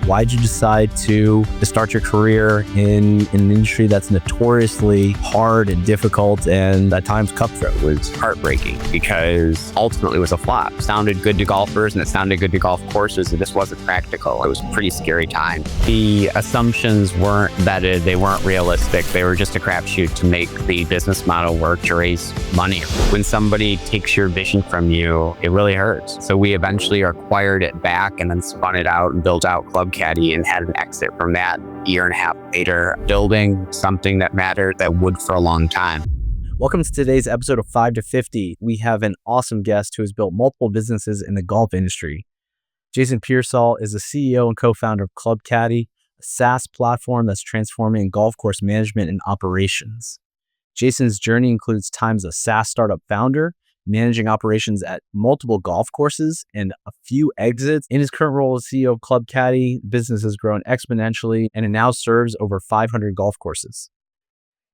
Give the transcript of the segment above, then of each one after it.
Why'd you decide to start your career in an industry that's notoriously hard and difficult and at times cutthroat? It was heartbreaking because ultimately it was a flop. It sounded good to golfers and it sounded good to golf courses. It just wasn't practical. It was a pretty scary time. The assumptions weren't vetted. They weren't realistic. They were just a crapshoot to make the business model work to raise money. When somebody takes your vision from you, it really hurts. So we eventually acquired it back and then spun it out and built out Club Caddie and had an exit from that year and a half later, building something that mattered, that would for a long time. Welcome to today's episode of 5 to 50. We have an awesome guest who has built multiple businesses in the golf industry. Jason Pearsall is the CEO and co-founder of Club Caddie, a SaaS platform that's transforming golf course management and operations. Jason's journey includes time as a SaaS startup founder, managing operations at multiple golf courses, and a few exits. In his current role as CEO of Club Caddie, the business has grown exponentially and it now serves over 500 golf courses.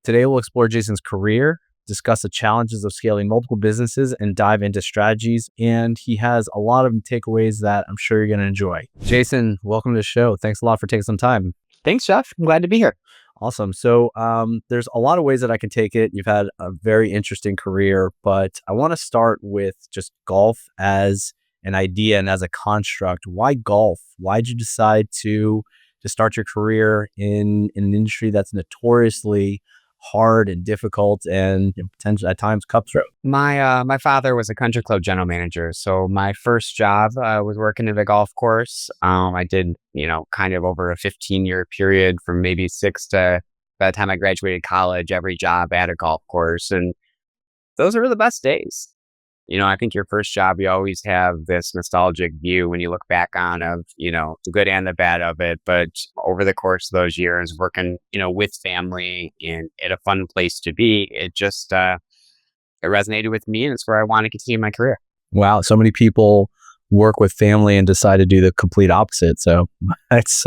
Today, we'll explore Jason's career, discuss the challenges of scaling multiple businesses, and dive into strategies. And he has a lot of takeaways that I'm sure you're going to enjoy. Jason, welcome to the show. Thanks a lot for taking some time. Thanks, Jeff. I'm glad to be here. Awesome. So there's a lot of ways that I can take it. You've had a very interesting career, but I want to start with just golf as an idea and as a construct. Why golf? Why'd you decide to start your career in an industry that's notoriously hard and difficult and potentially at times cutthroat? My father was a country club general manager. So my first job was working at a golf course. I did, kind of over a 15-year period from maybe 6 to by the time I graduated college, every job at a golf course. And those are the best days. I think your first job, you always have this nostalgic view when you look back on of, the good and the bad of it. But over the course of those years, working, with family and at a fun place to be, it just, it resonated with me, and it's where I want to continue my career. Wow. So many people work with family and decide to do the complete opposite. So it's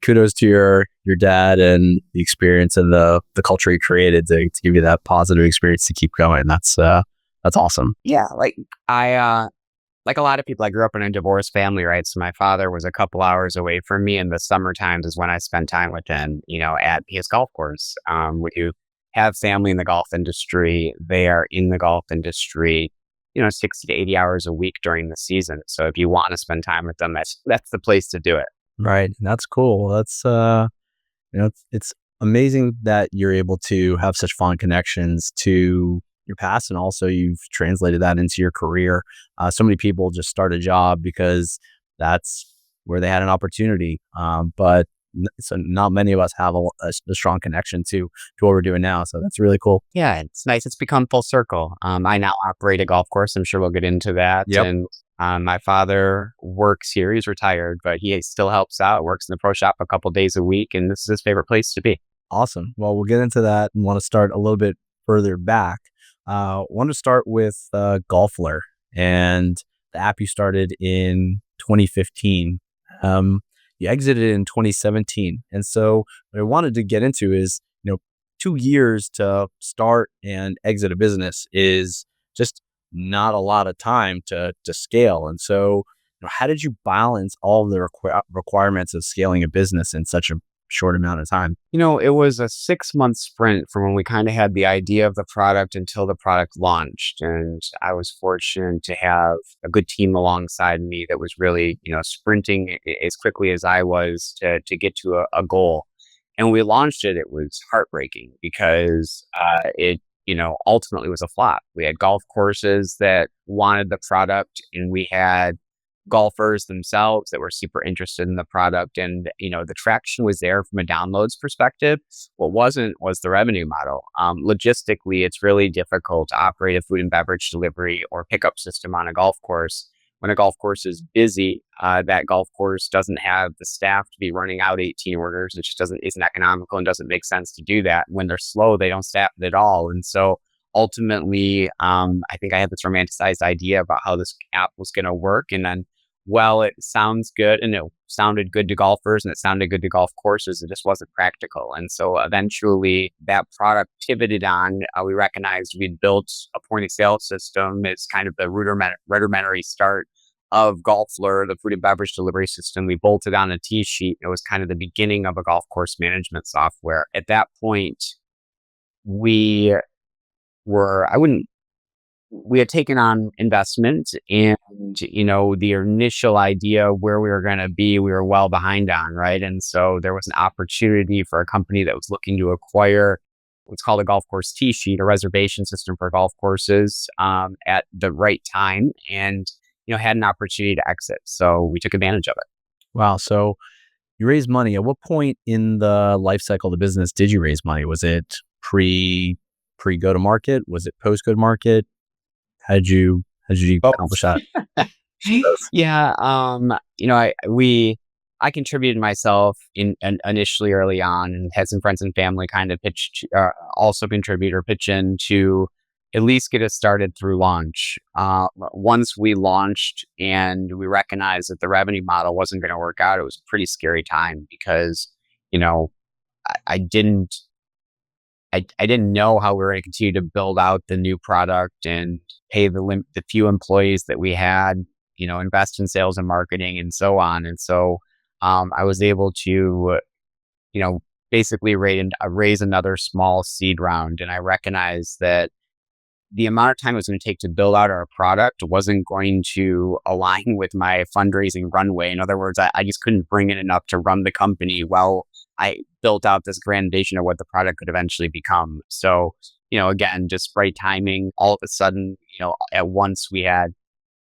kudos to your dad and the experience and the culture he created to give you that positive experience to keep going. That's awesome. Yeah. Like a lot of people, I grew up in a divorced family, right? So my father was a couple hours away from me, and the summer times is when I spent time with him, at his golf course. When you have family in the golf industry, they are in the golf industry, 60 to 80 hours a week during the season. So if you want to spend time with them, that's the place to do it. Right. That's cool. That's, it's amazing that you're able to have such fond connections to your past, and also you've translated that into your career. So many people just start a job because that's where they had an opportunity, but so not many of us have a strong connection to what we're doing now. So that's really cool. Yeah, it's nice. It's become full circle. I now operate a golf course. I'm sure we'll get into that. Yep. And my father works here. He's retired, but he still helps out, works in the pro shop a couple days a week, and this is his favorite place to be. Awesome. Well, we'll get into that and want to start a little bit further back. Want to start with Golfler and the app you started in 2015. You exited in 2017. And so what I wanted to get into is, 2 years to start and exit a business is just not a lot of time to scale. And so, how did you balance all of the requirements of scaling a business in such a short amount of time? It was a 6-month sprint from when we kind of had the idea of the product until the product launched. And I was fortunate to have a good team alongside me that was really, sprinting as quickly as I was to get to a goal. And when we launched it, it was heartbreaking because it ultimately was a flop. We had golf courses that wanted the product, and we had golfers themselves that were super interested in the product. And, the traction was there from a downloads perspective. What wasn't was the revenue model. Logistically, it's really difficult to operate a food and beverage delivery or pickup system on a golf course. When a golf course is busy, that golf course doesn't have the staff to be running out 18 orders. It just isn't economical and doesn't make sense to do that. When they're slow, they don't staff it at all. And so ultimately, I think I had this romanticized idea about how this app was going to work. And then, it sounds good, and it sounded good to golfers, and it sounded good to golf courses. It just wasn't practical. And so eventually that product pivoted on. We recognized we'd built a point of sale system. It's kind of the rudimentary start of Golfler, the food and beverage delivery system. We bolted on a T sheet. It was kind of the beginning of a golf course management software. At that point, we were, I wouldn't, we had taken on investment, and, the initial idea of where we were going to be, we were well behind on, right? And so there was an opportunity for a company that was looking to acquire what's called a golf course T sheet, a reservation system for golf courses, at the right time, and, had an opportunity to exit. So we took advantage of it. Wow. So you raised money. At what point in the life cycle of the business did you raise money? Was it pre go to market? Was it post go to market? How did you Both. accomplish that? Both. Yeah, I contributed myself initially early on, and had some friends and family kind of also contribute or pitch in to at least get us started through launch. Once we launched and we recognized that the revenue model wasn't going to work out, it was a pretty scary time because, you know, I, I didn't I didn't know how we were going to continue to build out the new product and pay the few employees that we had, invest in sales and marketing and so on. And so I was able to, you know, basically raise another small seed round. And I recognized that the amount of time it was going to take to build out our product wasn't going to align with my fundraising runway. In other words, I just couldn't bring in enough to run the company while I built out this grand vision of what the product could eventually become. So, again, just right timing. All of a sudden, at once we had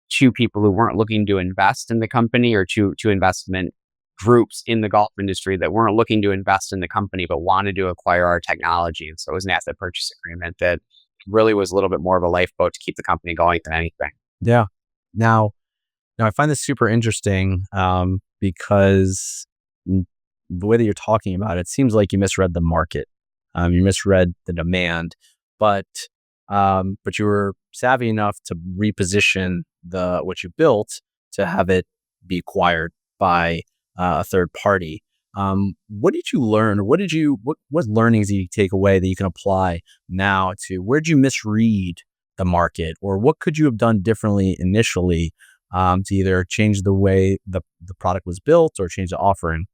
two people who weren't looking to invest in the company, or two investment groups in the golf industry that weren't looking to invest in the company but wanted to acquire our technology. And so it was an asset purchase agreement that really was a little bit more of a lifeboat to keep the company going than anything. Yeah. Now, I find this super interesting because the way that you're talking about it seems like you misread the market. You misread the demand, but you were savvy enough to reposition what you built to have it be acquired by a third party. What did you learn, or what learnings did you take away that you can apply now to where did you misread the market, or what could you have done differently initially to either change the way the product was built or change the offering?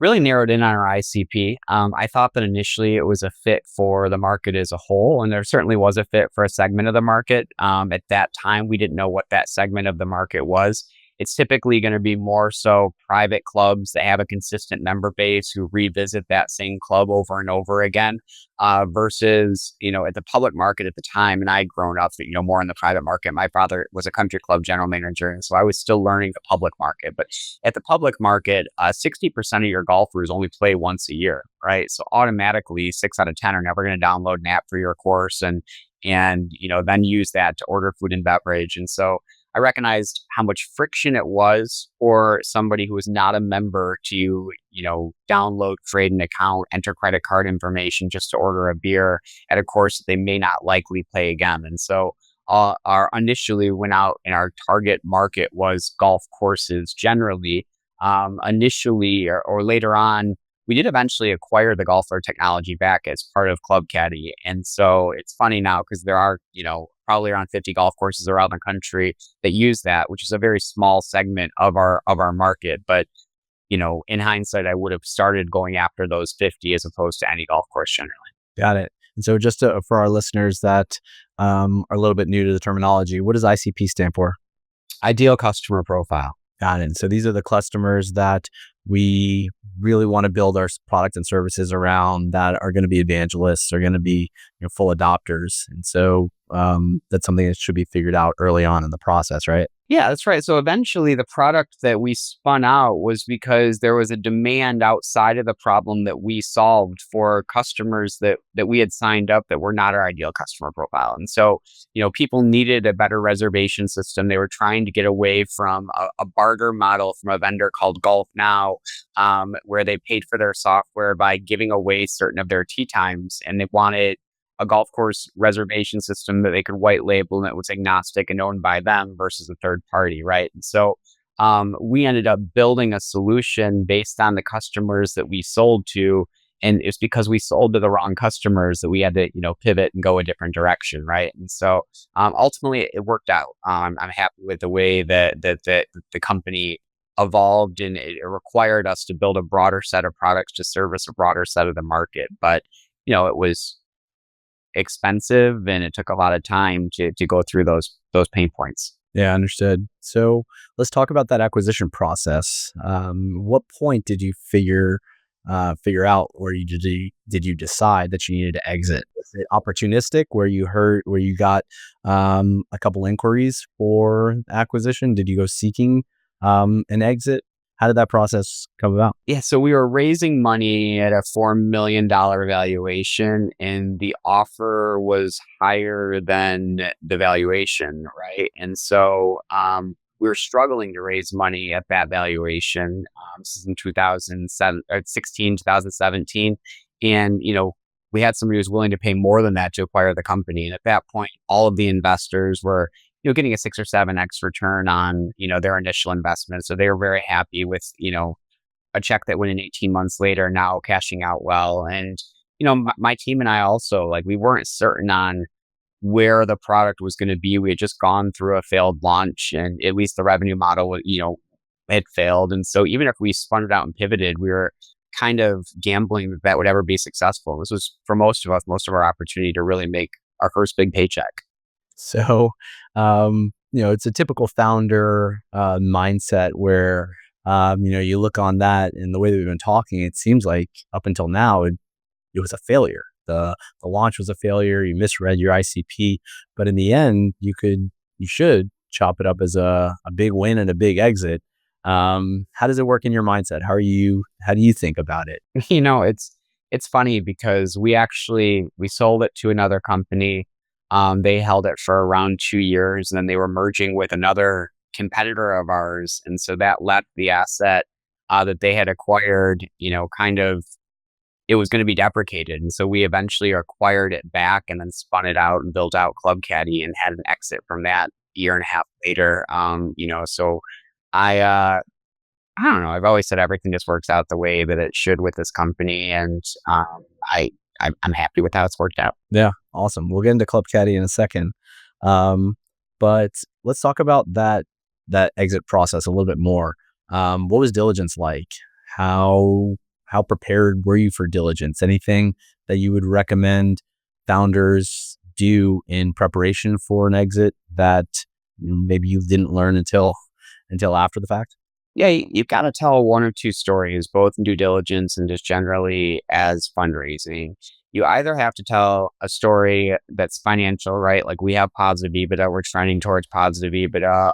Really narrowed in on our ICP. I thought that initially it was a fit for the market as a whole, and there certainly was a fit for a segment of the market. At that time, we didn't know what that segment of the market was. It's typically going to be more so private clubs that have a consistent member base who revisit that same club over and over again, versus, at the public market at the time. And I'd grown up, more in the private market. My father was a country club general manager, and so I was still learning the public market. But at the public market, 60% of your golfers only play once a year, right? So automatically, 6 out of 10 are never going to download an app for your course, and then use that to order food and beverage. And so I recognized how much friction it was for somebody who was not a member to, download, create an account, enter credit card information just to order a beer at a course that they may not likely play again. And so our initially went out, and our target market was golf courses generally. Initially, or later on, we did eventually acquire the Golfler technology back as part of Club Caddie. And so it's funny now because there are, probably around 50 golf courses around the country that use that, which is a very small segment of our market. But, in hindsight, I would have started going after those 50 as opposed to any golf course generally. Got it. And so just for our listeners that are a little bit new to the terminology, what does ICP stand for? Ideal customer profile. Got it. So these are the customers that we really want to build our products and services around, that are going to be evangelists, are going to be full adopters. And so that's something that should be figured out early on in the process, right? Yeah, that's right. So eventually the product that we spun out was because there was a demand outside of the problem that we solved for customers that we had signed up that were not our ideal customer profile. And so, people needed a better reservation system. They were trying to get away from a barter model from a vendor called Golf Now, where they paid for their software by giving away certain of their tee times. And they wanted a golf course reservation system that they could white label and it was agnostic and owned by them versus a third party, right? And so we ended up building a solution based on the customers that we sold to, And it's because we sold to the wrong customers that we had to, pivot and go a different direction, right? And so ultimately, it worked out. I'm happy with the way that the company evolved, and it required us to build a broader set of products to service a broader set of the market. But it was expensive, and it took a lot of time to go through those pain points. Yeah, understood. So let's talk about that acquisition process. What point did you figure out, or did you decide that you needed to exit? Was it opportunistic, where you got a couple inquiries for acquisition? Did you go seeking an exit? How did that process come about? Yeah, so we were raising money at a $4 million valuation, and the offer was higher than the valuation, right? And so we were struggling to raise money at that valuation. This is in 2007, 2017. And, we had somebody who was willing to pay more than that to acquire the company. And at that point, all of the investors were getting a 6 or 7x return on, their initial investment. So they were very happy with, a check that went in 18 months later, now cashing out well. And, my team and I also, like, we weren't certain on where the product was going to be. We had just gone through a failed launch, and at least the revenue model, had failed. And so even if we spun it out and pivoted, we were kind of gambling that would ever be successful. This was, for most of us, most of our opportunity to really make our first big paycheck. So, it's a typical founder mindset where, you look on that, and the way that we've been talking, it seems like up until now, it was a failure. The launch was a failure. You misread your ICP, but in the end, you should chop it up as a big win and a big exit. How does it work in your mindset? How do you think about it? It's funny because we sold it to another company. They held it for around 2 years, and then they were merging with another competitor of ours. And so that left the asset that they had acquired, kind of, it was going to be deprecated. And so we eventually acquired it back and then spun it out and built out Club Caddie and had an exit from that year and a half later. So I don't know. I've always said everything just works out the way that it should with this company. And I'm happy with how it's worked out. Yeah, awesome. We'll get into Club Caddy in a second. But let's talk about that exit process a little bit more. What was Diligence like? How prepared were you for Diligence? Anything that you would recommend founders do in preparation for an exit that maybe you didn't learn until after the fact? Yeah, you've got to tell one or two stories, both in due diligence and just generally as fundraising. You either have to tell a story that's financial, right? Like, we have positive EBITDA, we're trending towards positive EBITDA,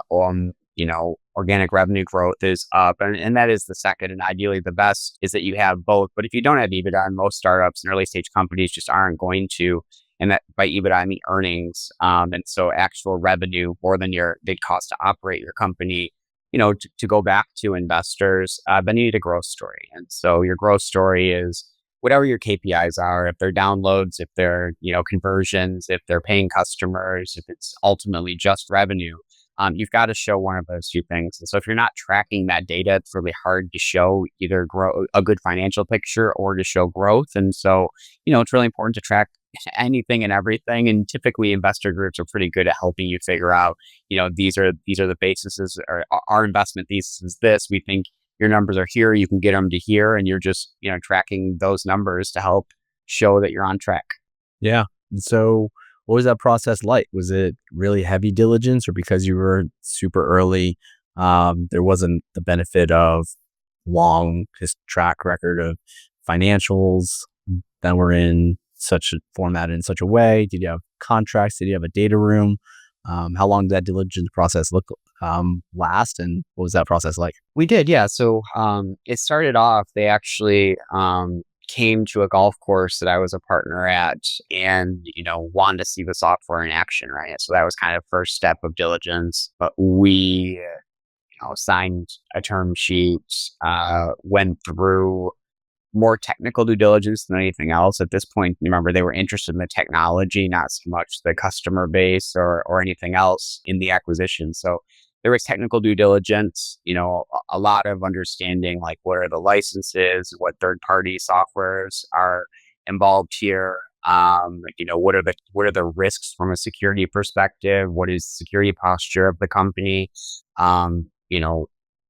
organic revenue growth is up. And that is the second. And ideally, the best is that you have both. But if you don't have EBITDA, and most startups and early stage companies just aren't going to, and that by EBITDA, I mean earnings. And so actual revenue more than the cost to operate your company, to go back to investors, then you need a growth story. And so your growth story is whatever your KPIs are, if they're downloads, if they're, conversions, if they're paying customers, if it's ultimately just revenue, you've got to show one of those two things. And so if you're not tracking that data, it's really hard to show either a good financial picture or to show growth. And so, it's really important to track anything and everything. And typically investor groups are pretty good at helping you figure out, these are the bases, or our investment thesis is this. We think your numbers are here. You can get them to here. And you're just, tracking those numbers to help show that you're on track. Yeah. And so what was that process like? Was it really heavy diligence, or because you were super early, there wasn't the benefit of long track record of financials that were in such a format, in such a way? Did you have contracts? Did you have a data room? How long did that diligence process last, and what was that process like? We did, yeah. So it started off, they actually came to a golf course that I was a partner at, and wanted to see the software in action, right? So that was kind of first step of diligence. But we signed a term sheet, went through more technical due diligence than anything else. At this point, remember, they were interested in the technology, not so much the customer base or anything else in the acquisition. So there was technical due diligence, a lot of understanding like what are the licenses, what third party softwares are involved here. What are the risks from a security perspective? What is the security posture of the company? Um, you know,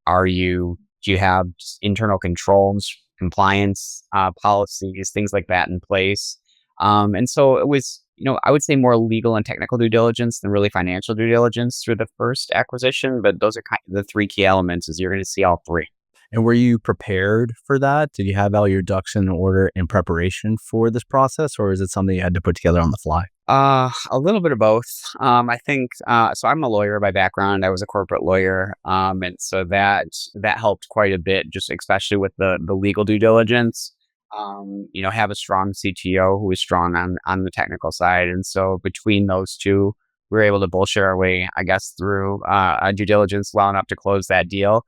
do you have just internal controls, compliance policies, things like that in place? And so it was, I would say more legal and technical due diligence than really financial due diligence through the first acquisition. But those are kind of the three key elements is you're going to see all three. And were you prepared for that? Did you have all your ducks in order in preparation for this process, or is it something you had to put together on the fly? A little bit of both. I think so. I'm a lawyer by background. I was a corporate lawyer, and so that helped quite a bit, just especially with the legal due diligence. Have a strong CTO who is strong on the technical side, and so between those two, we were able to bullshit our way, I guess, through due diligence well enough to close that deal.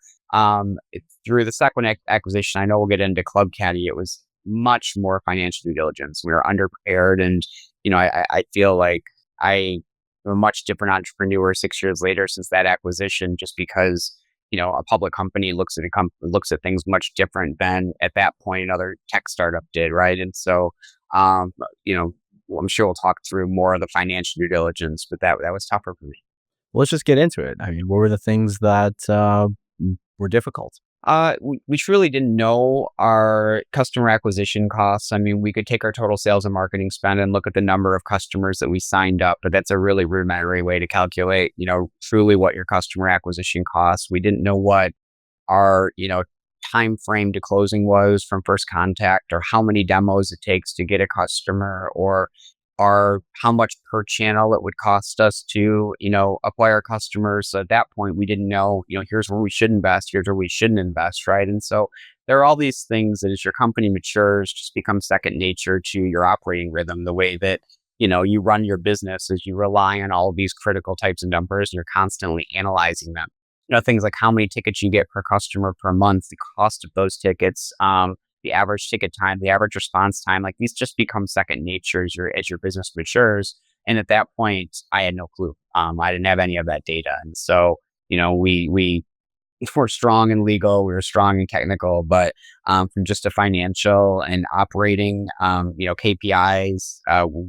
Through the second acquisition, I know we'll get into Club Caddie. It was much more financial due diligence. We were underprepared, and I feel like I am a much different entrepreneur 6 years later since that acquisition, just because a public company looks at things much different than at that point another tech startup did, right? And so, I'm sure we'll talk through more of the financial due diligence, but that was tougher for me. Well, let's just get into it. I mean, what were the things that were difficult? We truly didn't know our customer acquisition costs. I mean, we could take our total sales and marketing spend and look at the number of customers that we signed up, but that's a really rudimentary way to calculate, truly what your customer acquisition costs. We didn't know what our, time frame to closing was from first contact, or how many demos it takes to get a customer, or how much per channel it would cost us to, acquire customers. So at that point, we didn't know, here's where we should invest, here's where we shouldn't invest, right? And so there are all these things that as your company matures, just become second nature to your operating rhythm, the way that, you run your business as you rely on all of these critical types of numbers and you're constantly analyzing them. Things like how many tickets you get per customer per month, the cost of those tickets, the average ticket time, the average response time, like these just become second nature as your business matures. And at that point, I had no clue. I didn't have any of that data. And so, we were strong in legal, we were strong in technical, but from just a financial and operating, KPIs,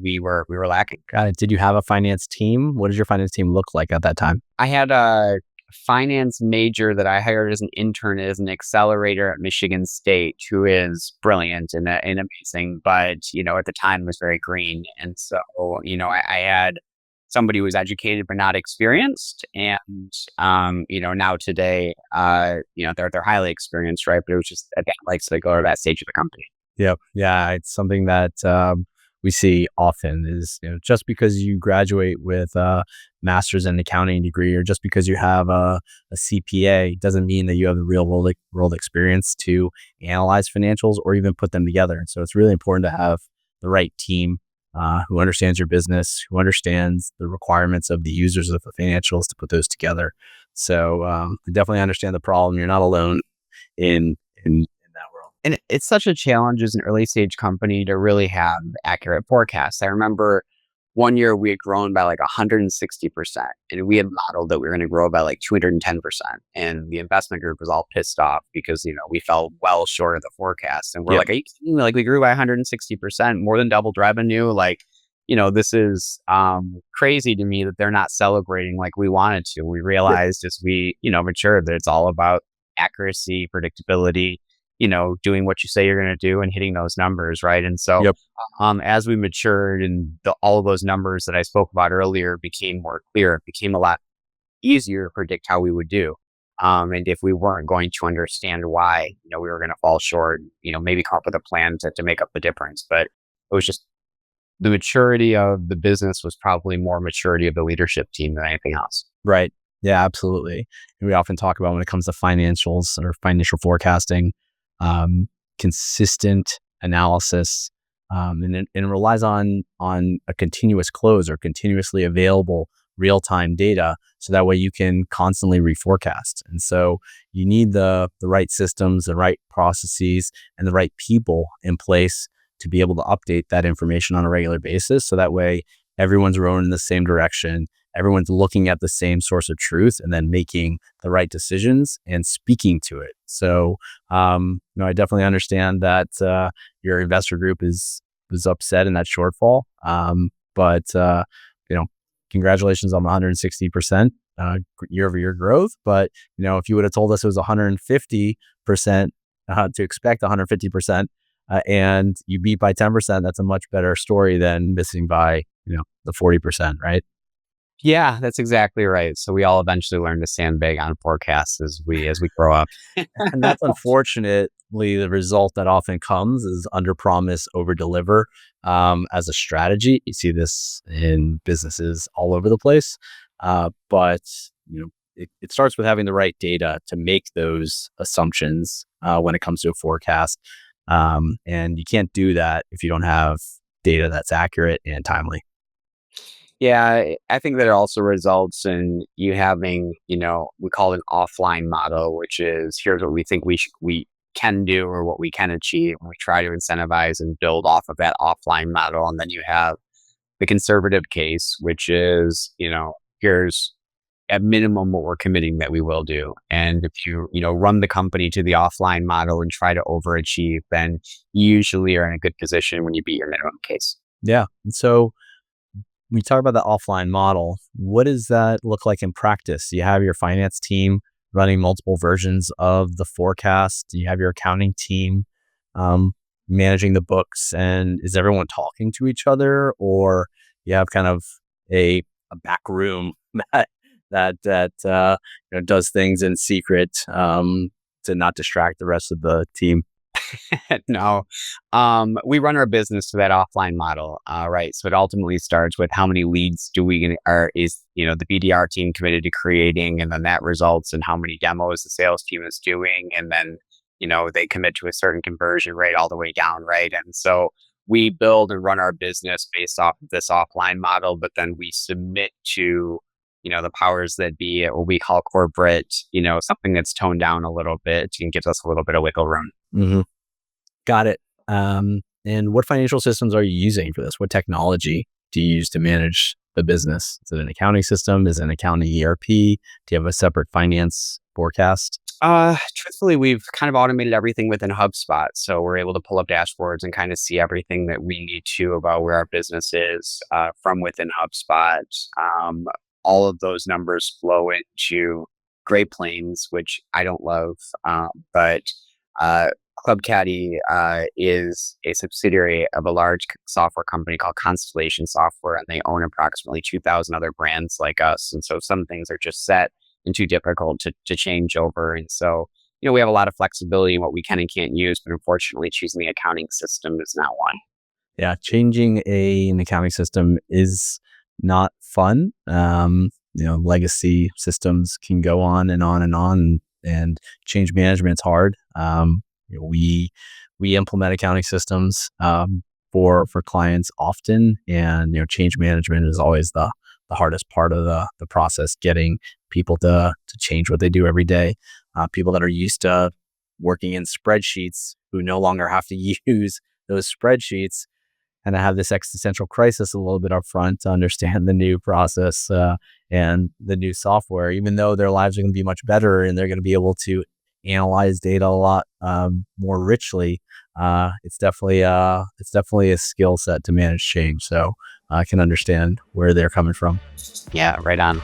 we were lacking. Got it. Did you have a finance team? What did your finance team look like at that time? I had a finance major that I hired as an intern as an accelerator at Michigan State, who is brilliant and amazing, but at the time was very green. And so I had somebody who was educated but not experienced, and now today they're highly experienced, right? But it was just at that go to that stage of the company. Yep. Yeah, it's something that we see often is, just because you graduate with a master's in accounting degree, or just because you have a CPA, doesn't mean that you have the real world experience to analyze financials or even put them together. And so it's really important to have the right team who understands your business, who understands the requirements of the users of the financials to put those together. So I definitely understand the problem. You're not alone in that world. And it's such a challenge as an early stage company to really have accurate forecasts. I remember one year we had grown by like 160%, and we had modeled that we were going to grow by like 210%. And the investment group was all pissed off because, we fell well short of the forecast. And we're like, are you kidding me? Like, we grew by 160%, more than doubled revenue. Like, this is crazy to me that they're not celebrating like we wanted to. We realized as we, matured that it's all about accuracy, predictability, doing what you say you're going to do and hitting those numbers, right? And so as we matured and all of those numbers that I spoke about earlier became more clear, it became a lot easier to predict how we would do. And if we weren't going to understand why, we were going to fall short, maybe come up with a plan to make up the difference. But it was just the maturity of the business was probably more maturity of the leadership team than anything else. Right. Yeah, absolutely. And we often talk about when it comes to financials or financial forecasting, consistent analysis, and it relies on a continuous close or continuously available real-time data, so that way you can constantly reforecast. And so you need the right systems, the right processes, and the right people in place to be able to update that information on a regular basis, so that way everyone's rowing in the same direction everyone's looking at the same source of truth and then making the right decisions and speaking to it. So, I definitely understand that your investor group was upset in that shortfall. But congratulations on the 160% year over year growth. But if you would have told us it was 150% to expect 150%, and you beat by 10%, that's a much better story than missing by the 40%, right? Yeah, that's exactly right. So we all eventually learn to sandbag on forecasts as we grow up. And that's unfortunately the result that often comes is under promise, over deliver as a strategy. You see this in businesses all over the place. But it starts with having the right data to make those assumptions when it comes to a forecast. And you can't do that if you don't have data that's accurate and timely. Yeah, I think that it also results in you having, we call it an offline model, which is here's what we think we can do or what we can achieve. And we try to incentivize and build off of that offline model. And then you have the conservative case, which is, here's at minimum what we're committing that we will do. And if you, run the company to the offline model and try to overachieve, then you usually are in a good position when you beat your minimum case. Yeah. And so we talk about the offline model. What does that look like in practice? You have your finance team running multiple versions of the forecast. You have your accounting team managing the books, and is everyone talking to each other, or you have kind of a back room that does things in secret to not distract the rest of the team? No, we run our business to that offline model, right? So it ultimately starts with how many leads is the BDR team committed to creating, and then that results in how many demos the sales team is doing, and then they commit to a certain conversion rate all the way down, right? And so we build and run our business based off of this offline model, but then we submit to the powers that be at what we call corporate, something that's toned down a little bit and gives us a little bit of wiggle room. Mm-hmm. Got it. And what financial systems are you using for this? What technology do you use to manage the business? Is it an accounting system? Is it an accounting ERP? Do you have a separate finance forecast? Truthfully, we've kind of automated everything within HubSpot. So we're able to pull up dashboards and kind of see everything that we need to about where our business is from within HubSpot. All of those numbers flow into Great Plains, which I don't love, but Club Caddie is a subsidiary of a large software company called Constellation Software, and they own approximately 2,000 other brands like us. And so some things are just set and too difficult to change over. And so, we have a lot of flexibility in what we can and can't use, but unfortunately, choosing the accounting system is not one. Yeah, changing an accounting system is not fun. Legacy systems can go on and on and on, and change management's hard. We implement accounting systems for clients often, and change management is always the hardest part of the process. Getting people to change what they do every day. People that are used to working in spreadsheets who no longer have to use those spreadsheets, and I have this existential crisis a little bit up front to understand the new process and the new software, even though their lives are going to be much better and they're going to be able to analyze data a lot more richly. It's definitely a skill set to manage change. So I can understand where they're coming from. Yeah, right on.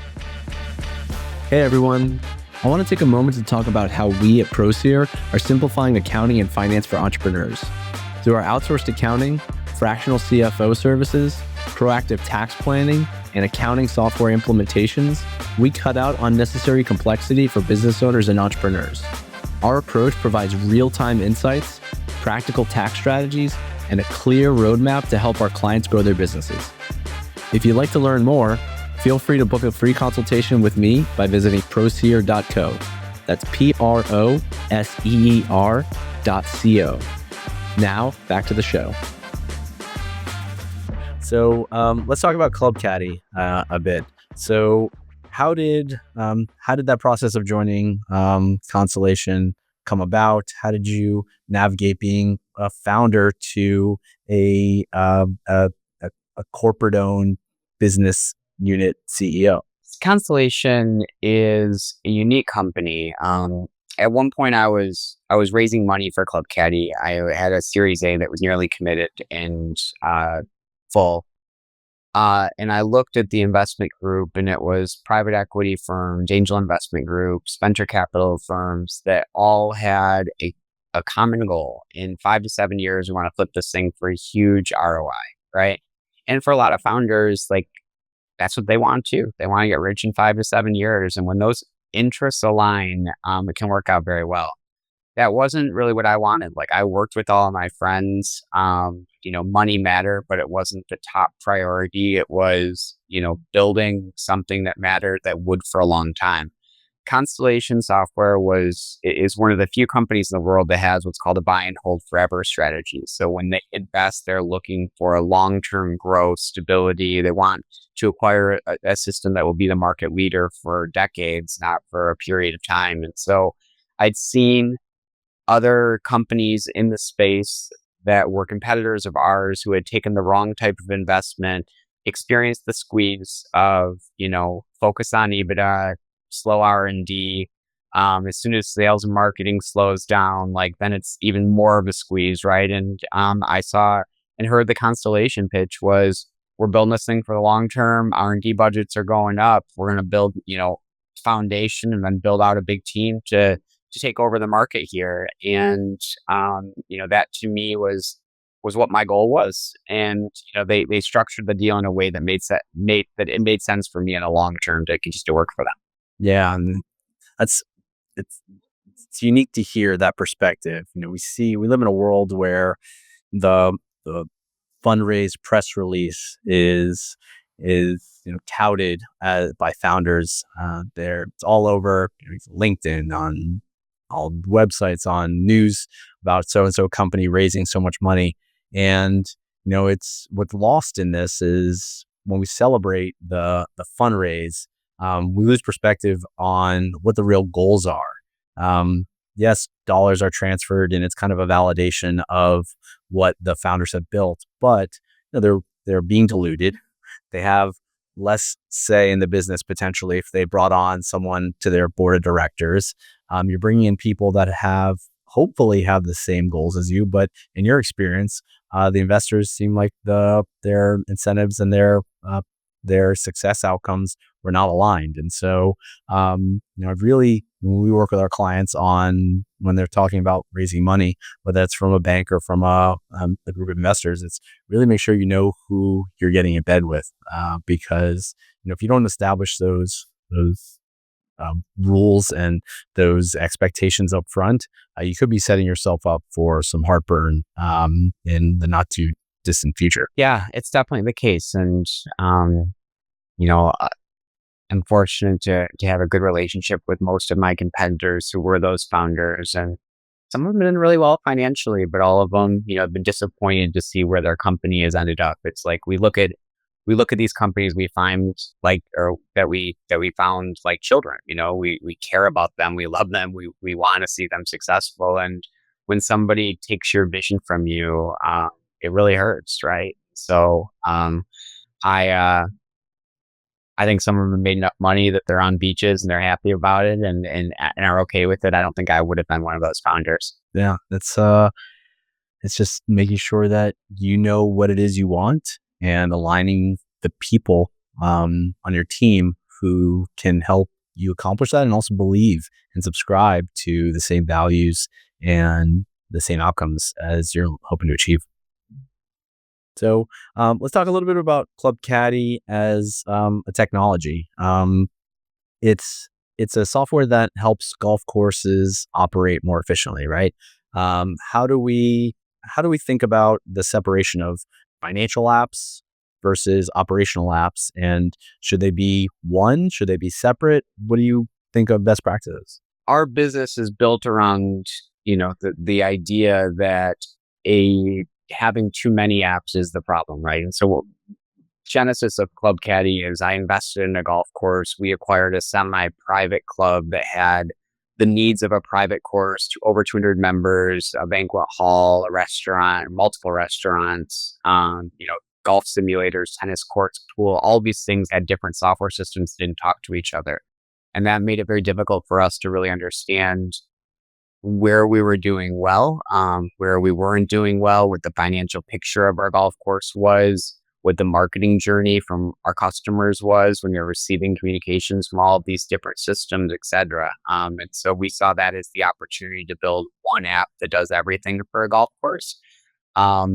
Hey everyone. I want to take a moment to talk about how we at ProSeer are simplifying accounting and finance for entrepreneurs. Through our outsourced accounting, fractional CFO services, proactive tax planning, and accounting software implementations, we cut out unnecessary complexity for business owners and entrepreneurs. Our approach provides real-time insights, practical tax strategies, and a clear roadmap to help our clients grow their businesses. If you'd like to learn more, feel free to book a free consultation with me by visiting proseer.co. That's PROSEER.co. Now, back to the show. So let's talk about Club Caddie a bit. So how did that process of joining Constellation come about? How did you navigate being a founder to a corporate-owned business unit CEO? Constellation is a unique company. At one point, I was raising money for Club Caddie. I had a Series A that was nearly committed and full. And I looked at the investment group, and it was private equity firms, angel investment groups, venture capital firms that all had a common goal. In 5 to 7 years, we want to flip this thing for a huge ROI, right? And for a lot of founders, like that's what they want too. They want to get rich in 5 to 7 years. And when those interests align, it can work out very well. That wasn't really what I wanted. Like I worked with all of my friends. Money mattered, but it wasn't the top priority. It was, building something that mattered that would for a long time. Constellation Software is one of the few companies in the world that has what's called a buy and hold forever strategy. So when they invest, they're looking for a long-term growth, stability. They want to acquire a system that will be the market leader for decades, not for a period of time. And so I'd seen other companies in the space that were competitors of ours who had taken the wrong type of investment, experienced the squeeze of, focus on EBITDA, slow R&D. As soon as sales and marketing slows down, like then it's even more of a squeeze, right? And I saw and heard the Constellation pitch was, we're building this thing for the long term. R&D budgets are going up. We're going to build, foundation and then build out a big team to take over the market here. And, that to me was what my goal was. And, they structured the deal in a way that it made sense for me in a long term to continue to work for them. Yeah, and that's it's it's unique to hear that perspective. We live in a world where the fundraise press release is touted by founders. It's all over LinkedIn, on all websites, on news about so and so company raising so much money. And it's what's lost in this is when we celebrate the fundraise, we lose perspective on what the real goals are. Yes, dollars are transferred, and it's kind of a validation of what the founders have built, but they're being diluted. They have less say in the business potentially if they brought on someone to their board of directors. You're bringing in people that hopefully have the same goals as you, but in your experience, the investors seem like their incentives and their success outcomes were not aligned. And so, I've really, when we work with our clients on when they're talking about raising money, whether that's from a bank or from a group of investors, it's really make sure you know who you're getting in bed with, because if you don't establish those rules and those expectations up front, you could be setting yourself up for some heartburn in the not too distant future. Yeah, it's definitely the case. And, I'm fortunate to have a good relationship with most of my competitors who were those founders. And some of them have done really well financially, but all of them, have been disappointed to see where their company has ended up. It's like we look at these companies we find like, or that we found like children, we care about them. We love them. We want to see them successful. And when somebody takes your vision from you, it really hurts. Right. So, I think some of them have made enough money that they're on beaches and they're happy about it and are okay with it. I don't think I would have been one of those founders. Yeah, it's just making sure that you know what it is you want and aligning the people on your team who can help you accomplish that and also believe and subscribe to the same values and the same outcomes as you're hoping to achieve. So let's talk a little bit about Club Caddie as a technology. It's a software that helps golf courses operate more efficiently, right? How do we think about the separation of financial apps versus operational apps, and should they be one? Should they be separate? What do you think of best practices? Our business is built around, the idea that having too many apps is the problem, right? And so genesis of Club Caddie is I invested in a golf course. We acquired a semi-private club that had the needs of a private course to over 200 members, a banquet hall, a restaurant, multiple restaurants, golf simulators, tennis courts, pool, all these things had different software systems that didn't talk to each other. And that made it very difficult for us to really understand where we were doing well, where we weren't doing well, what the financial picture of our golf course was, what the marketing journey from our customers was when you're receiving communications from all of these different systems, et cetera. And so we saw that as the opportunity to build one app that does everything for a golf course. A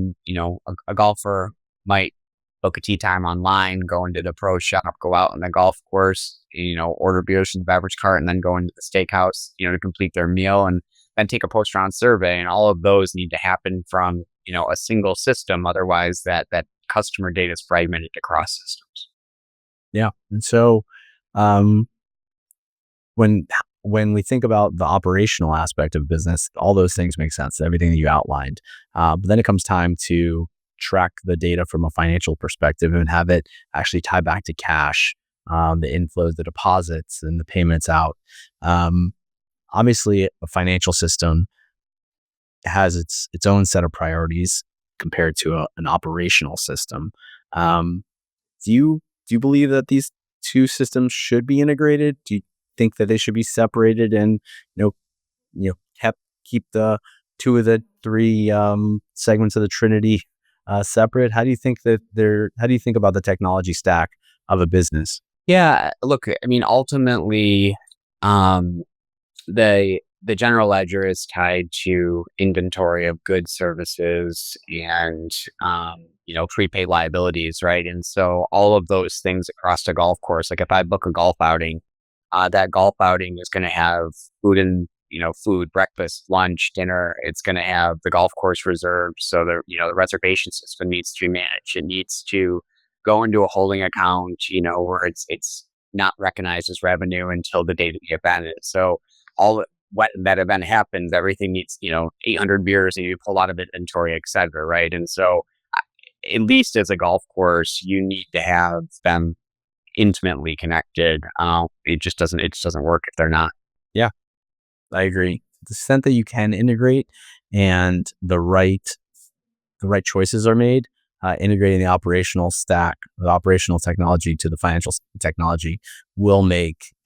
golfer might book a tee time online, go into the pro shop, go out on the golf course, order beers from the beverage cart, and then go into the steakhouse, to complete their meal and then take a post round survey. And all of those need to happen from, a single system. Otherwise that customer data is fragmented across systems. Yeah. And so, um, when we think about the operational aspect of business, all those things make sense, everything that you outlined. But then it comes time to track the data from a financial perspective and have it actually tie back to cash, the inflows, the deposits, and the payments out. Obviously, a financial system has its own set of priorities compared to an operational system. Um, do you believe that these two systems should be integrated? Do you think that they should be separated and you know keep the two of the three segments of the Trinity separate? How do you think about the technology stack of a business? Yeah, look, I mean, ultimately, um, the general ledger is tied to inventory of goods, services, and prepaid liabilities, right? And so all of those things across the golf course, like if I book a golf outing, that golf outing is going to have food, breakfast, lunch, dinner. It's going to have the golf course reserved, so the reservation system needs to be managed. It needs to go into a holding account, where it's not recognized as revenue until the date of the event. So all when that event happens, everything needs 800 beers, and you pull a lot of inventory, et cetera, right? And so, at least as a golf course, you need to have them intimately connected. It just doesn't work if they're not. Yeah, I agree. The extent that you can integrate and the right choices are made, integrating the operational stack, the operational technology to the financial technology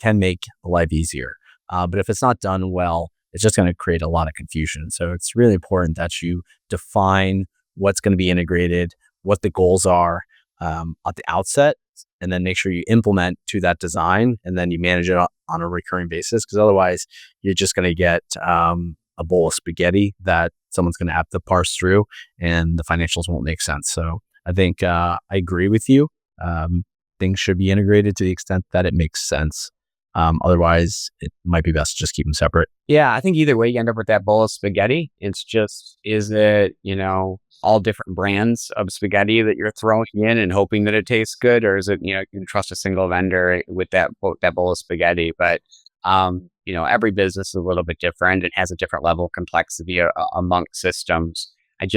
can make life easier. But if it's not done well, it's just going to create a lot of confusion. So it's really important that you define what's going to be integrated, what the goals are at the outset, and then make sure you implement to that design, and then you manage it on a recurring basis. Because otherwise, you're just going to get a bowl of spaghetti that someone's going to have to parse through, and the financials won't make sense. So I think I agree with you. Things should be integrated to the extent that it makes sense. Otherwise, it might be best to just keep them separate. Yeah, I think either way, you end up with that bowl of spaghetti. It's just, is it, all different brands of spaghetti that you're throwing in and hoping that it tastes good, or is it, you can trust a single vendor with that bowl of spaghetti? But every business is a little bit different and has a different level of complexity among systems. I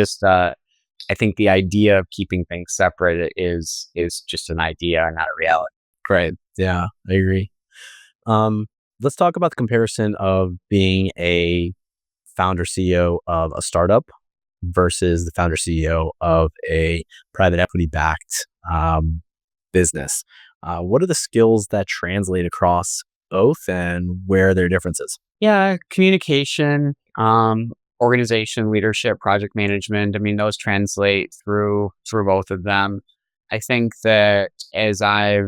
think the idea of keeping things separate is just an idea, not a reality. Great. Yeah, I agree. Let's talk about the comparison of being a founder CEO of a startup versus the founder CEO of a private equity backed business. What are the skills that translate across both, and where are their differences? Yeah, communication, organization, leadership, project management. I mean, those translate through both of them. I think that as I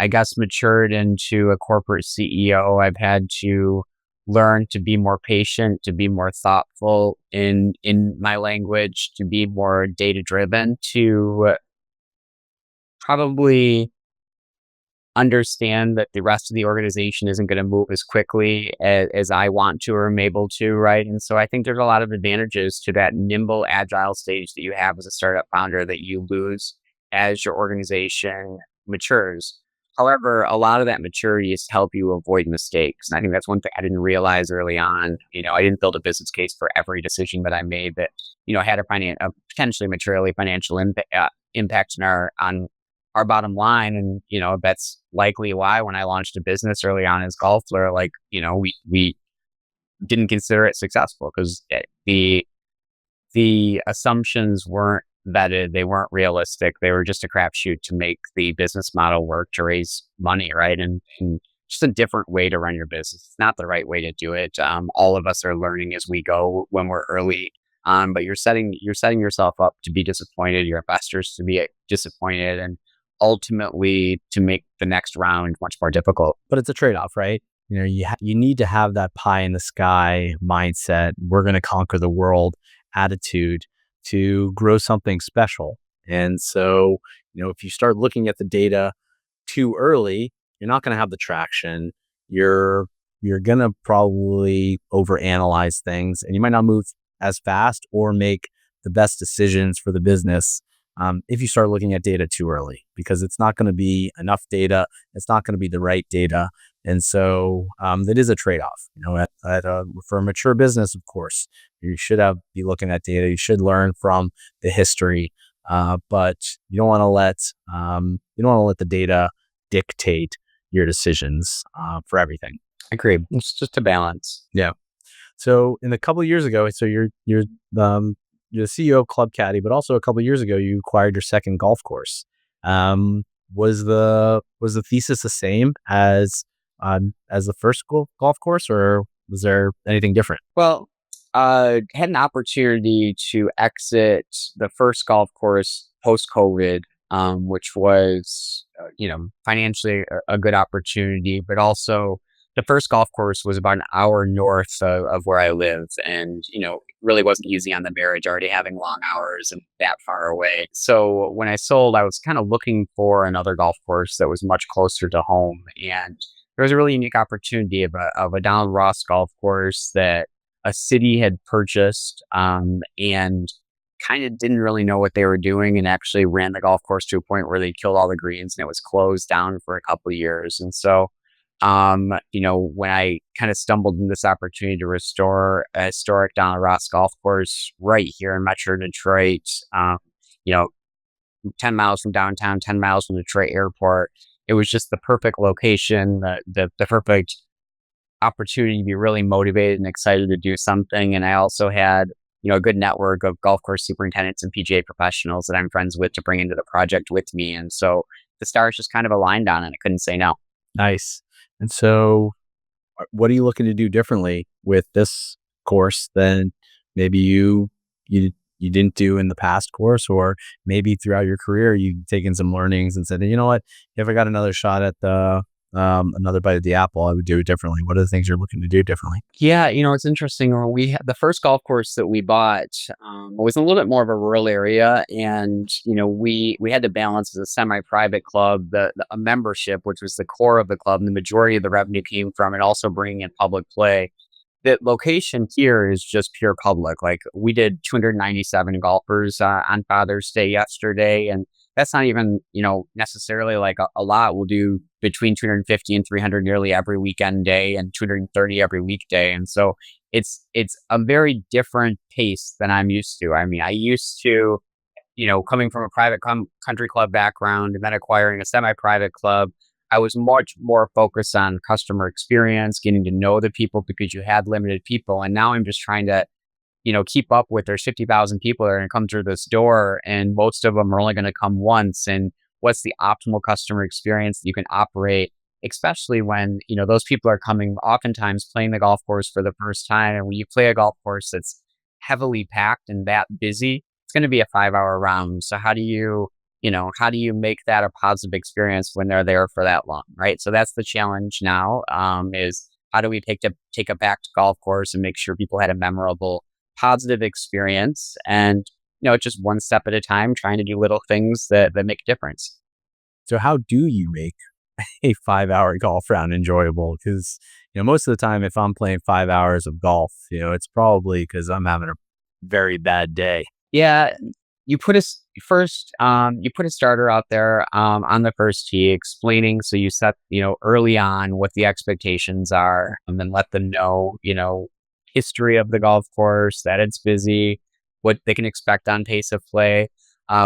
guess, matured into a corporate CEO, I've had to learn to be more patient, to be more thoughtful in my language, to be more data driven, to probably understand that the rest of the organization isn't going to move as quickly as I want to or am able to, right? And so I think there's a lot of advantages to that nimble, agile stage that you have as a startup founder that you lose as your organization matures. However, a lot of that maturity is to help you avoid mistakes. And I think that's one thing I didn't realize early on. I didn't build a business case for every decision that I made that, had a potentially materially financial impact on our bottom line. And, that's likely why when I launched a business early on as Golfler, we didn't consider it successful because the assumptions weren't vetted. They weren't realistic. They were just a crapshoot to make the business model work to raise money, right? And just a different way to run your business. It's not the right way to do it. All of us are learning as we go when we're early. But you're setting yourself up to be disappointed. Your investors to be disappointed, and ultimately to make the next round much more difficult. But it's a trade-off, right? You need to have that pie in the sky mindset. We're going to conquer the world attitude to grow something special. And so, if you start looking at the data too early, you're not going to have the traction. You're going to probably overanalyze things, and you might not move as fast or make the best decisions for the business if you start looking at data too early, because it's not going to be enough data. It's not going to be the right data. And so that is a trade-off. For a mature business, of course, you should be looking at data. You should learn from the history, but you don't want to let the data dictate your decisions for everything. Agree. It's just a balance. Yeah. So in a couple of years ago, so you're the CEO of Club Caddie, but also a couple of years ago, you acquired your second golf course. Was the thesis the same as the first golf course, or was there anything different? Well, had an opportunity to exit the first golf course post COVID, which was, financially a good opportunity, but also the first golf course was about an hour north of where I live, and really wasn't easy on the marriage, already having long hours and that far away. So when I sold, I was kind of looking for another golf course that was much closer to home, and there was a really unique opportunity of a Donald Ross golf course that a city had purchased, and kind of didn't really know what they were doing, and actually ran the golf course to a point where they killed all the greens and it was closed down for a couple of years. And so, when I kind of stumbled in this opportunity to restore a historic Donald Ross golf course right here in Metro Detroit, you know, 10 miles from downtown, 10 miles from Detroit Airport, it was just the perfect location, the perfect opportunity to be really motivated and excited to do something. And I also had, a good network of golf course superintendents and PGA professionals that I'm friends with to bring into the project with me. And so the stars just kind of aligned on it. I couldn't say no. Nice. And so, what are you looking to do differently with this course than maybe you didn't do in the past course, or maybe throughout your career you've taken some learnings and said, you know what, if I got another shot at the another bite of the apple, I would do it differently. What are the things you're looking to do differently? Yeah, it's interesting. When we had the first golf course that we bought, was a little bit more of a rural area, and we had to balance as a semi-private club a membership, which was the core of the club, and the majority of the revenue came from it, also bringing in public play. The location here is just pure public. Like, we did 297 golfers on Father's Day yesterday, and that's not even necessarily like a lot. We'll do between 250 and 300 nearly every weekend day, and 230 every weekday. And so it's a very different pace than I'm used to. I mean, I used to, coming from a private country club background and then acquiring a semi-private club, I was much more focused on customer experience, getting to know the people, because you had limited people. And now I'm just trying to keep up with. There's 50,000 people that are going to come through this door, and most of them are only going to come once. And what's the optimal customer experience that you can operate, especially when, those people are coming oftentimes playing the golf course for the first time. And when you play a golf course that's heavily packed and that busy, it's going to be a 5-hour round. So how do you make that a positive experience when they're there for that long, right? So that's the challenge now, is how do we take it back to golf course and make sure people had a memorable, positive experience, and just one step at a time, trying to do little things that make a difference. So how do you make a 5-hour golf round enjoyable? Because most of the time, if I'm playing 5 hours of golf, it's probably because I'm having a very bad day. Yeah, you put a starter out there on the first tee, explaining. So you set early on what the expectations are, and then let them know history of the golf course, that it's busy, what they can expect on pace of play.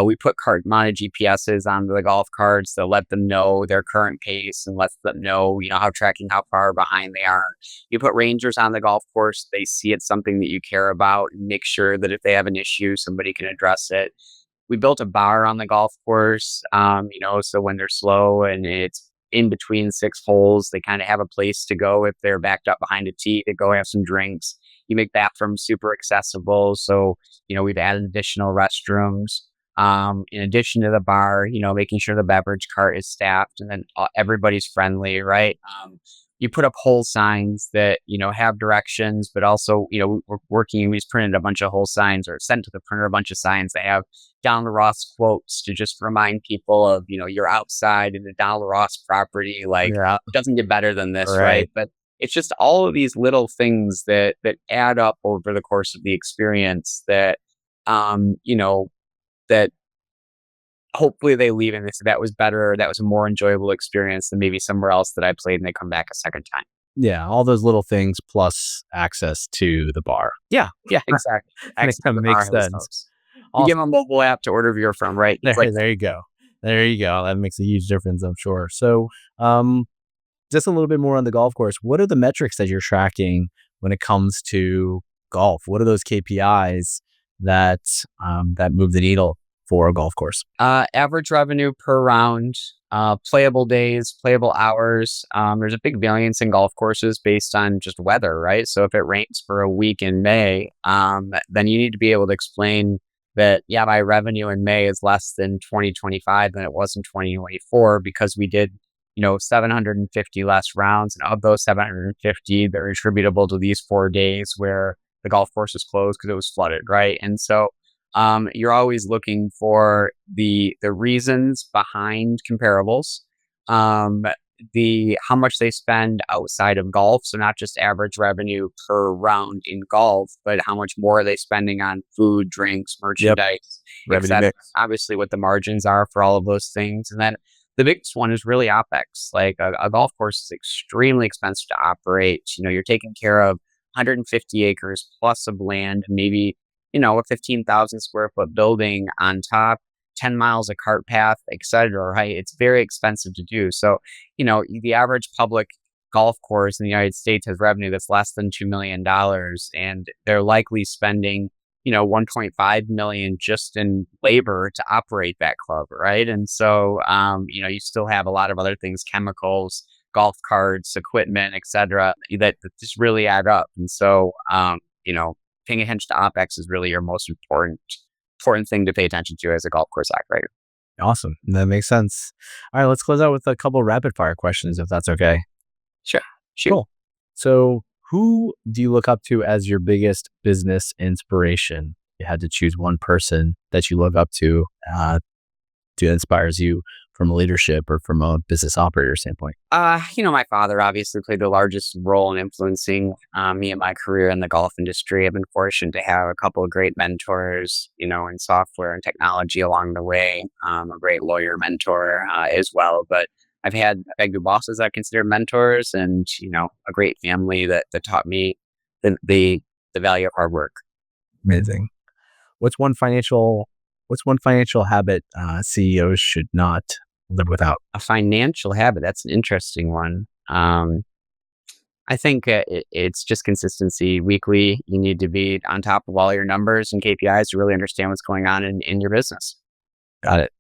We put cart-mounted GPSs onto the golf carts to let them know their current pace, and let them know, how far behind they are. You put rangers on the golf course. They see it's something that you care about, and make sure that if they have an issue, somebody can address it. we built a bar on the golf course, so when they're slow and it's in between 6 holes, they kind of have a place to go if they're backed up behind a tee to go have some drinks. You make bathrooms super accessible. So, we've added additional restrooms. In addition to the bar, making sure the beverage cart is staffed and then everybody's friendly, right? You put up hole signs that, have directions, but also, we just printed a bunch of hole signs or sent to the printer a bunch of signs that have Donald Ross quotes to just remind people of, you're outside in the Donald Ross property. Like, Yeah. it doesn't get better than this, Right. right? But it's just all of these little things that add up over the course of the experience that, that hopefully they leave and they say that was better, that was a more enjoyable experience than maybe somewhere else that I played and they come back a second time. Yeah. All those little things plus access to the bar. Yeah, exactly. Makes sense. You give them a mobile app to order beer from, right? It's like, There you go. There you go. That makes a huge difference, I'm sure. So, just a little bit more on the golf course. What are the metrics that you're tracking when it comes to golf? What are those KPIs that move the needle for a golf course? average revenue per round, playable days, playable hours. There's a big variance in golf courses based on just weather, right? So if it rains for a week in May, then you need to be able to explain that, yeah, my revenue in May is less than 2025 than it was in 2024 because we did, 750 less rounds. And of those 750, they're attributable to these 4 days where the golf course is closed because it was flooded, right? And so you're always looking for the reasons behind comparables, how much they spend outside of golf. So not just average revenue per round in golf, but how much more are they spending on food, drinks, merchandise, Revenue mix. obviously what the margins are for all of those things. And then the biggest one is really OpEx. Like a golf course is extremely expensive to operate. You're taking care of 150 acres plus of land, maybe a 15,000 square foot building on top, 10 miles of cart path, etc. Right? It's very expensive to do. So, the average public golf course in the United States has revenue that's less than $2 million, and they're likely spending, 1.5 million just in labor to operate that club, right? And so, you still have a lot of other things, chemicals, golf carts, equipment, etc., that just really add up. And so, paying attention to OpEx is really your most important thing to pay attention to as a golf course operator. Awesome. That makes sense. All right, let's close out with a couple rapid fire questions, if that's okay. Sure. Cool. So, who do you look up to as your biggest business inspiration? You had to choose one person that you look up to inspires you from a leadership or from a business operator standpoint. My father obviously played the largest role in influencing me and my career in the golf industry. I've been fortunate to have a couple of great mentors, in software and technology along the way. A great lawyer mentor as well. But I've had good bosses I consider mentors, and a great family that taught me the value of hard work. Amazing. What's one financial habit CEOs should not live without? A financial habit. That's an interesting one. I think it's just consistency. Weekly, you need to be on top of all your numbers and KPIs to really understand what's going on in your business. Got it.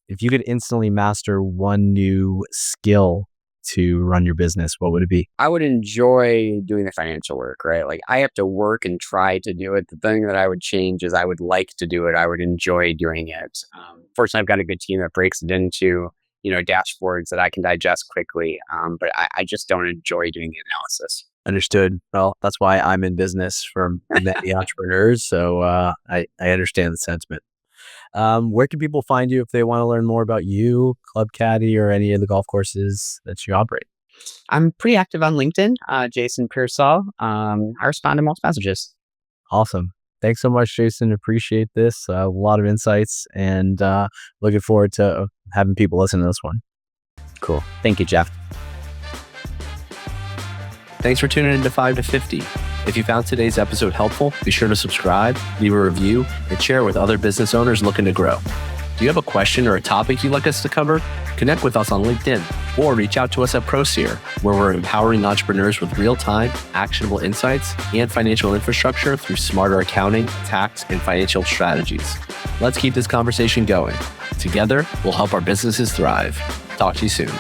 If you could instantly master one new skill to run your business, what would it be? I would enjoy doing the financial work, right? Like I have to work and try to do it. The thing that I would change is I would like to do it. I would enjoy doing it. Fortunately, I've got a good team that breaks it into, dashboards that I can digest quickly. But I just don't enjoy doing the analysis. Understood. Well, that's why I'm in business for many entrepreneurs. So I understand the sentiment. Where can people find you if they want to learn more about you, Club Caddie, or any of the golf courses that you operate? I'm pretty active on LinkedIn, Jason Pearsall. I respond to most messages. Awesome. Thanks so much, Jason. Appreciate this. A lot of insights, and looking forward to having people listen to this one. Cool. Thank you, Jeff. Thanks for tuning in to 5 to 50. If you found today's episode helpful, be sure to subscribe, leave a review, and share it with other business owners looking to grow. Do you have a question or a topic you'd like us to cover? Connect with us on LinkedIn or reach out to us at ProSeer, where we're empowering entrepreneurs with real-time, actionable insights and financial infrastructure through smarter accounting, tax, and financial strategies. Let's keep this conversation going. Together, we'll help our businesses thrive. Talk to you soon.